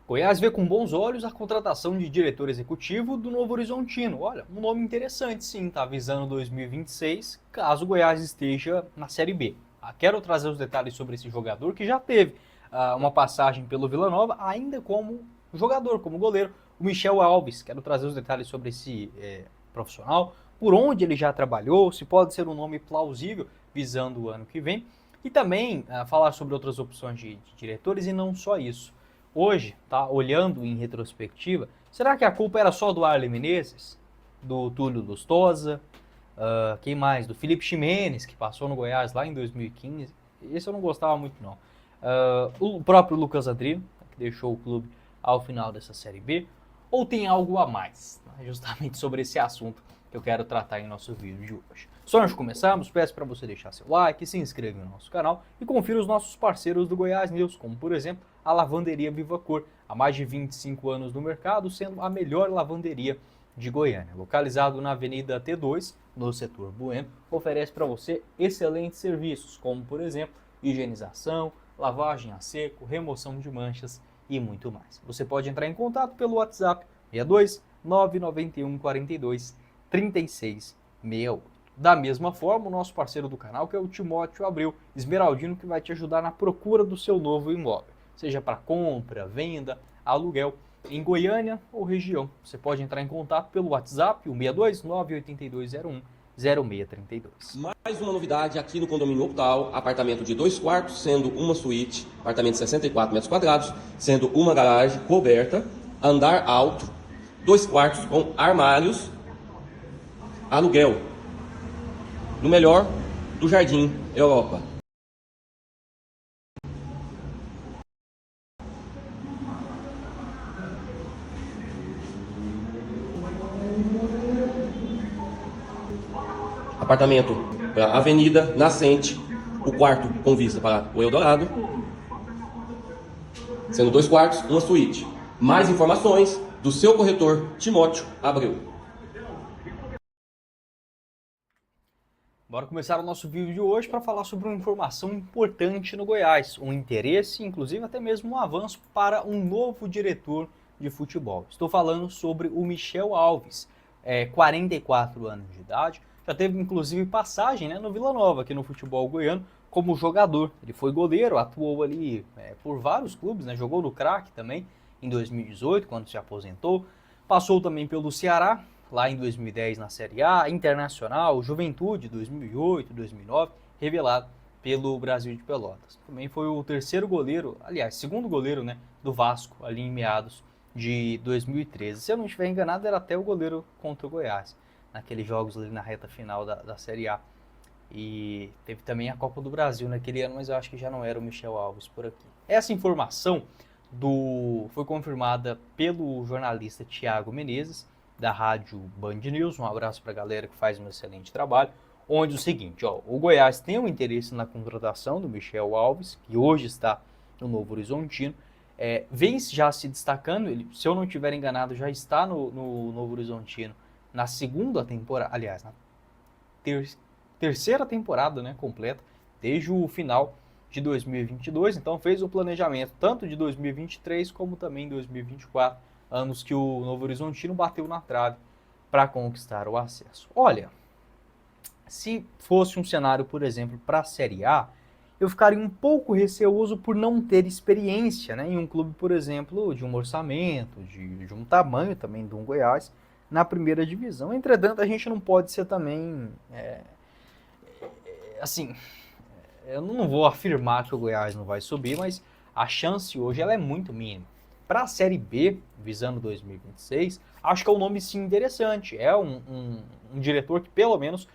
Goiás vê com bons olhos a contratação de diretor executivo do Novo Horizontino. Olha, um nome interessante sim, tá visando 2026, caso o Goiás esteja na Série B. Quero trazer os detalhes sobre esse jogador que já teve uma passagem pelo Vila Nova, ainda como jogador, como goleiro, o Michel Alves. Quero trazer os detalhes sobre esse profissional, por onde ele já trabalhou, se pode ser um nome plausível visando o ano que vem, e também falar sobre outras opções de diretores e não só isso. Hoje, tá, olhando em retrospectiva, será que a culpa era só do Arlen Menezes? Do Túlio Lustosa? Quem mais? Do Felipe Ximenes, que passou no Goiás lá em 2015. Esse eu não gostava muito, não. O próprio Lucas Adriano, que deixou o clube ao final dessa Série B. Ou tem algo a mais? Justamente sobre esse assunto que eu quero tratar em nosso vídeo de hoje. Só antes de começarmos, peço para você deixar seu like, se inscreva no nosso canal e confira os nossos parceiros do Goiás News, como por exemplo a Lavanderia Viva Cor, há mais de 25 anos no mercado, sendo a melhor lavanderia de Goiânia. Localizado na Avenida T2, no setor Bueno, oferece para você excelentes serviços, como por exemplo higienização, lavagem a seco, remoção de manchas e muito mais. Você pode entrar em contato pelo WhatsApp 62 991 42 3668. Da mesma forma, o nosso parceiro do canal, que é o Timóteo Abreu, esmeraldino, que vai te ajudar na procura do seu novo imóvel, seja para compra, venda, aluguel, em Goiânia ou região. Você pode entrar em contato pelo WhatsApp, o 62 98201 0632. Mais uma novidade aqui no condomínio Octal, apartamento de 2 quartos, sendo uma suíte, apartamento de 64 metros quadrados, sendo uma garagem coberta, andar alto, 2 quartos com armários, aluguel, no melhor do Jardim Europa. Apartamento para Avenida Nascente, o quarto com vista para o Eldorado, sendo 2 quartos, uma suíte. Mais informações do seu corretor Timóteo Abreu. Bora começar o nosso vídeo de hoje para falar sobre uma informação importante no Goiás, um interesse, inclusive até mesmo um avanço para um novo diretor de futebol. Estou falando sobre o Michel Alves, 44 anos de idade, já teve inclusive passagem, né, no Vila Nova, aqui no futebol goiano, como jogador. Ele foi goleiro, atuou ali por vários clubes, né, jogou no Crack também em 2018, quando se aposentou, passou também pelo Ceará, lá em 2010 na Série A, Internacional, Juventude 2008, 2009, revelado pelo Brasil de Pelotas. Também foi o terceiro goleiro, aliás, segundo goleiro, né, do Vasco, ali em meados de 2013. Se eu não estiver enganado, era até o goleiro contra o Goiás, naqueles jogos ali na reta final da Série A. E teve também a Copa do Brasil naquele ano, mas eu acho que já não era o Michel Alves por aqui. Essa informação foi confirmada pelo jornalista Thiago Menezes, da rádio Band News. Um abraço para a galera que faz um excelente trabalho. Onde o seguinte, o Goiás tem um interesse na contratação do Michel Alves, que hoje está no Novo Horizontino. Vem já se destacando, ele, se eu não estiver enganado, já está no Novo Horizontino na segunda temporada, aliás, na terceira temporada, né, completa, desde o final de 2022. Então fez o planejamento tanto de 2023 como também 2024, anos que o Novo Horizontino bateu na trave para conquistar o acesso. Olha, se fosse um cenário, por exemplo, para a Série A, eu ficaria um pouco receoso por não ter experiência, né, em um clube, por exemplo, de um orçamento, de um tamanho também de um Goiás, na primeira divisão. Entretanto, a gente não pode ser também, assim, eu não vou afirmar que o Goiás não vai subir, mas a chance hoje ela é muito mínima. Para a Série B, visando 2026, acho que é um nome sim interessante. É um diretor que, pelo menos,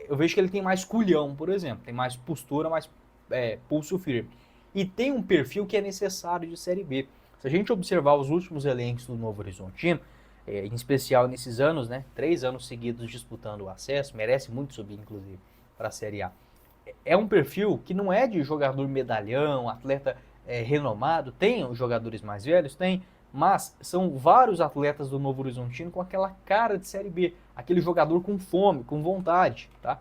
eu vejo que ele tem mais culhão, por exemplo. Tem mais postura, mais pulso firme. E tem um perfil que é necessário de Série B. Se a gente observar os últimos elencos do Novo Horizontino, em especial nesses anos, né, 3 anos seguidos disputando o acesso, merece muito subir, inclusive, para a Série A. É um perfil que não é de jogador medalhão, atleta renomado. Tem os jogadores mais velhos? Tem, mas são vários atletas do Novo Horizontino com aquela cara de Série B, aquele jogador com fome, com vontade, tá?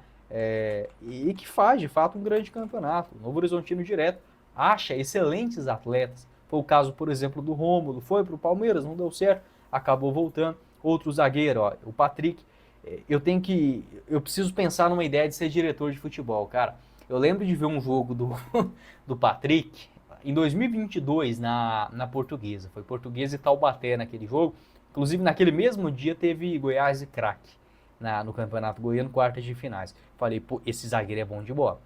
E que faz, de fato, um grande campeonato. O Novo Horizontino direto acha excelentes atletas, Foi o caso, por exemplo, do Rômulo, foi para o Palmeiras, não deu certo, acabou voltando. Outro zagueiro, ó, o Patrick, eu preciso pensar numa ideia de ser diretor de futebol, cara. Eu lembro de ver um jogo do Patrick em 2022 na Portuguesa. Foi Portuguesa e Taubaté naquele jogo. Inclusive, naquele mesmo dia teve Goiás e Craque no Campeonato Goiano, quartas de finais. Falei, pô, esse zagueiro é bom de bola.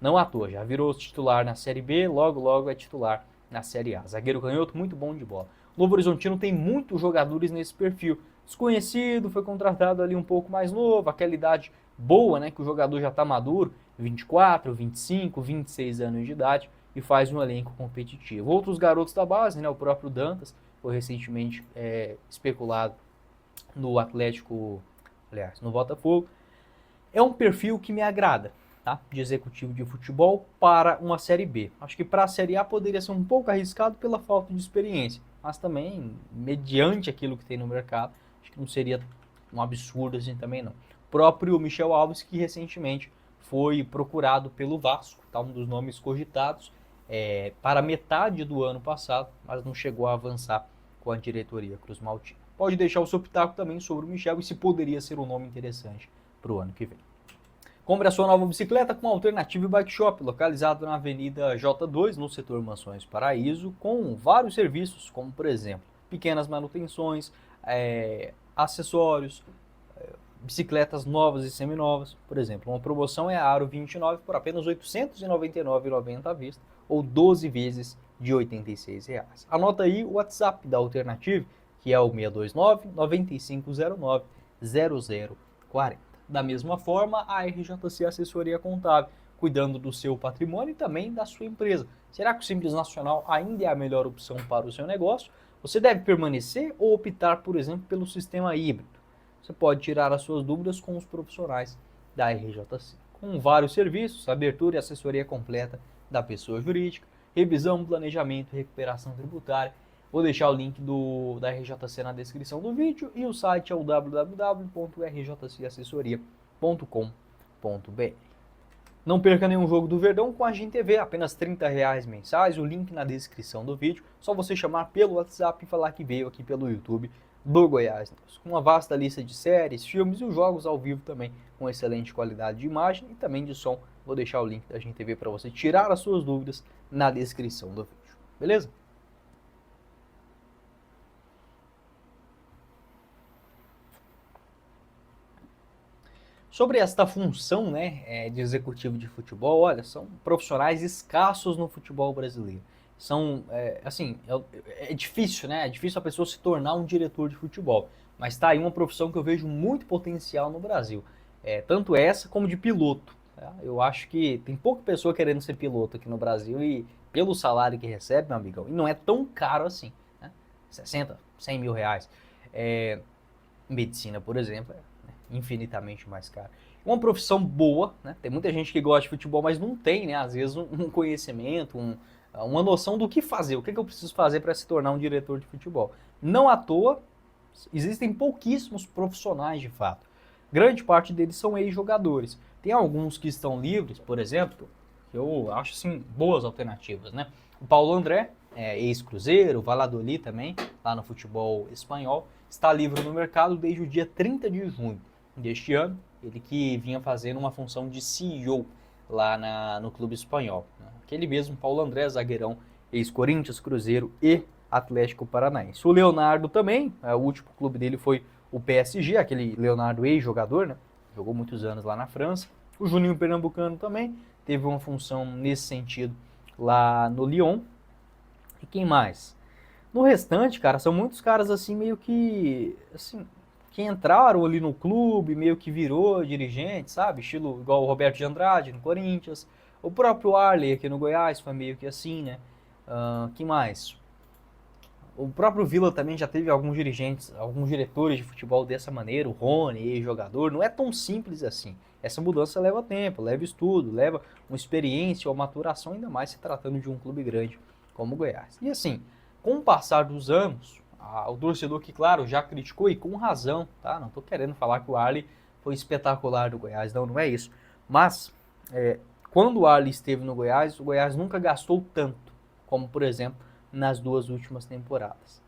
Não à toa, já virou titular na Série B, logo é titular na Série A. Zagueiro canhoto, muito bom de bola. O Novo Horizontino tem muitos jogadores nesse perfil. Desconhecido, foi contratado ali um pouco mais novo, aquela idade boa, né, que o jogador já está maduro, 24, 25, 26 anos de idade, e faz um elenco competitivo. Outros garotos da base, né, o próprio Dantas, foi recentemente especulado no Atlético, aliás, no Botafogo. É um perfil que me agrada, tá? De executivo de futebol para uma Série B. Acho que para a Série A poderia ser um pouco arriscado pela falta de experiência, mas também, mediante aquilo que tem no mercado, acho que não seria um absurdo assim também não. O próprio Michel Alves, que recentemente foi procurado pelo Vasco, tá? Um dos nomes cogitados para metade do ano passado, mas não chegou a avançar com a diretoria Cruz Maltina. Pode deixar o seu pitaco também sobre o Michel e se poderia ser um nome interessante para o ano que vem. Compre a sua nova bicicleta com a Alternative Bike Shop, localizado na Avenida J2, no setor Mansões Paraíso, com vários serviços, como por exemplo, pequenas manutenções, acessórios, bicicletas novas e seminovas. Por exemplo, uma promoção é a Aro 29 por apenas R$ 899,90 à vista, ou 12 vezes de R$ 86. Anota aí o WhatsApp da Alternative, que é o 629-9509-0040. Da mesma forma, a RJC Assessoria Contábil, cuidando do seu patrimônio e também da sua empresa. Será que o Simples Nacional ainda é a melhor opção para o seu negócio? Você deve permanecer ou optar, por exemplo, pelo sistema híbrido? Você pode tirar as suas dúvidas com os profissionais da RJC. Com vários serviços, abertura e assessoria completa da pessoa jurídica, revisão, planejamento e recuperação tributária. Vou deixar o link da RJC na descrição do vídeo e o site é o www.rjcassessoria.com.br. Não perca nenhum jogo do Verdão com a GenTV, apenas R$ 30 mensais, o link na descrição do vídeo. Só você chamar pelo WhatsApp e falar que veio aqui pelo YouTube do Goiás News. Com uma vasta lista de séries, filmes e os jogos ao vivo também, com excelente qualidade de imagem e também de som. Vou deixar o link da GenTV para você tirar as suas dúvidas na descrição do vídeo. Beleza? Sobre esta função, né, de executivo de futebol, olha, são profissionais escassos no futebol brasileiro. São, é difícil, né? É difícil a pessoa se tornar um diretor de futebol. Mas está aí uma profissão que eu vejo muito potencial no Brasil. Tanto essa como de piloto. Tá? Eu acho que tem pouca pessoa querendo ser piloto aqui no Brasil e pelo salário que recebe, meu amigão, e não é tão caro assim, né? 60, 100 mil reais. Medicina, por exemplo, infinitamente mais caro. Uma profissão boa, né? Tem muita gente que gosta de futebol, mas não tem, né? Às vezes um conhecimento, uma noção do que fazer, o que eu preciso fazer para se tornar um diretor de futebol. Não à toa, existem pouquíssimos profissionais de fato. Grande parte deles são ex-jogadores. Tem alguns que estão livres, por exemplo, que eu acho assim, boas alternativas, né? O Paulo André, ex-Cruzeiro, Valladolid também, lá no futebol espanhol, está livre no mercado desde o dia 30 de junho deste ano. Ele que vinha fazendo uma função de CEO lá no clube espanhol. Né? Aquele mesmo Paulo André, zagueirão, ex-Corinthians, Cruzeiro e Atlético Paranaense. O Leonardo também, o último clube dele foi o PSG, aquele Leonardo ex-jogador, né? Jogou muitos anos lá na França. O Juninho Pernambucano também teve uma função nesse sentido lá no Lyon. E quem mais? No restante, cara, são muitos caras assim meio que que entraram ali no clube, meio que virou dirigente, sabe? Estilo igual o Roberto de Andrade no Corinthians. O próprio Arley aqui no Goiás foi meio que assim, né? Que mais? O próprio Vila também já teve alguns dirigentes, alguns diretores de futebol dessa maneira. O Rony, ex-jogador. Não é tão simples assim. Essa mudança leva tempo, leva estudo, leva uma experiência ou maturação, ainda mais se tratando de um clube grande como o Goiás. E assim, com o passar dos anos, o torcedor que, claro, já criticou e com razão, tá? Não estou querendo falar que o Arley foi espetacular do Goiás, não é isso. Mas, quando o Arley esteve no Goiás, o Goiás nunca gastou tanto, como, por exemplo, nas 2 últimas temporadas.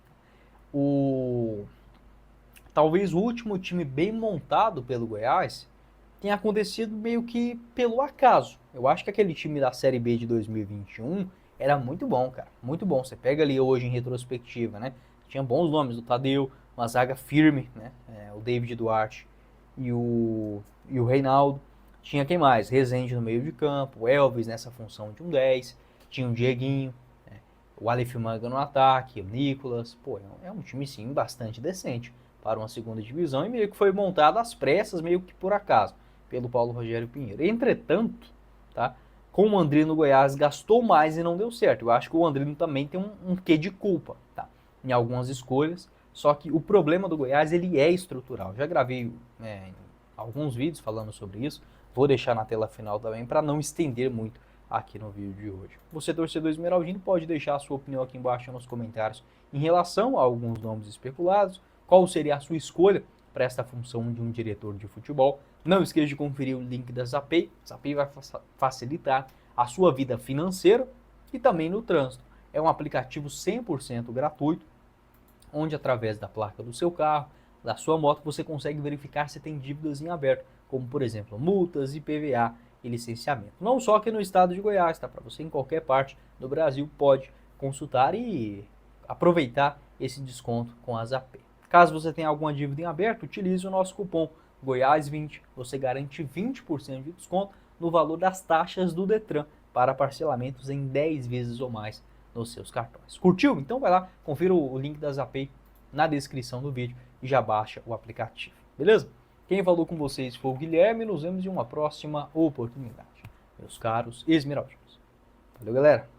Talvez o último time bem montado pelo Goiás tenha acontecido meio que pelo acaso. Eu acho que aquele time da Série B de 2021 era muito bom, cara. Muito bom. Você pega ali hoje em retrospectiva, né? Tinha bons nomes, o Tadeu, uma zaga firme, né? O David Duarte e o Reinaldo. Tinha quem mais? Rezende no meio de campo, o Elvis nessa função de um 10, tinha o Dieguinho, né? O Aleph Manga no ataque, o Nicolas. Pô, é um time sim bastante decente para uma segunda divisão e meio que foi montado às pressas, meio que por acaso, pelo Paulo Rogério Pinheiro. Entretanto, tá? Com o Andrino Goiás gastou mais e não deu certo. Eu acho que o Andrino também tem um quê de culpa, tá? Em algumas escolhas. Só que o problema do Goiás, ele é estrutural. Já gravei alguns vídeos falando sobre isso. Vou deixar na tela final também para não estender muito aqui no vídeo de hoje. Você, torcedor esmeraldino, pode deixar a sua opinião aqui embaixo nos comentários em relação a alguns nomes especulados. Qual seria a sua escolha para esta função de um diretor de futebol? Não esqueça de conferir o link da Zapay. Zapay vai facilitar a sua vida financeira e também no trânsito. É um aplicativo 100% gratuito, onde através da placa do seu carro, da sua moto, você consegue verificar se tem dívidas em aberto, como por exemplo multas, IPVA e licenciamento. Não só aqui no estado de Goiás, tá? Para você em qualquer parte do Brasil pode consultar e aproveitar esse desconto com a Zapay. Caso você tenha alguma dívida em aberto, utilize o nosso cupom GOIÁS20. Você garante 20% de desconto no valor das taxas do Detran para parcelamentos em 10 vezes ou mais nos seus cartões. Curtiu? Então vai lá, confira o link da Zapay na descrição do vídeo e já baixa o aplicativo. Beleza? Quem falou com vocês foi o Guilherme. Nos vemos em uma próxima oportunidade, meus caros esmeraldinos. Valeu, galera!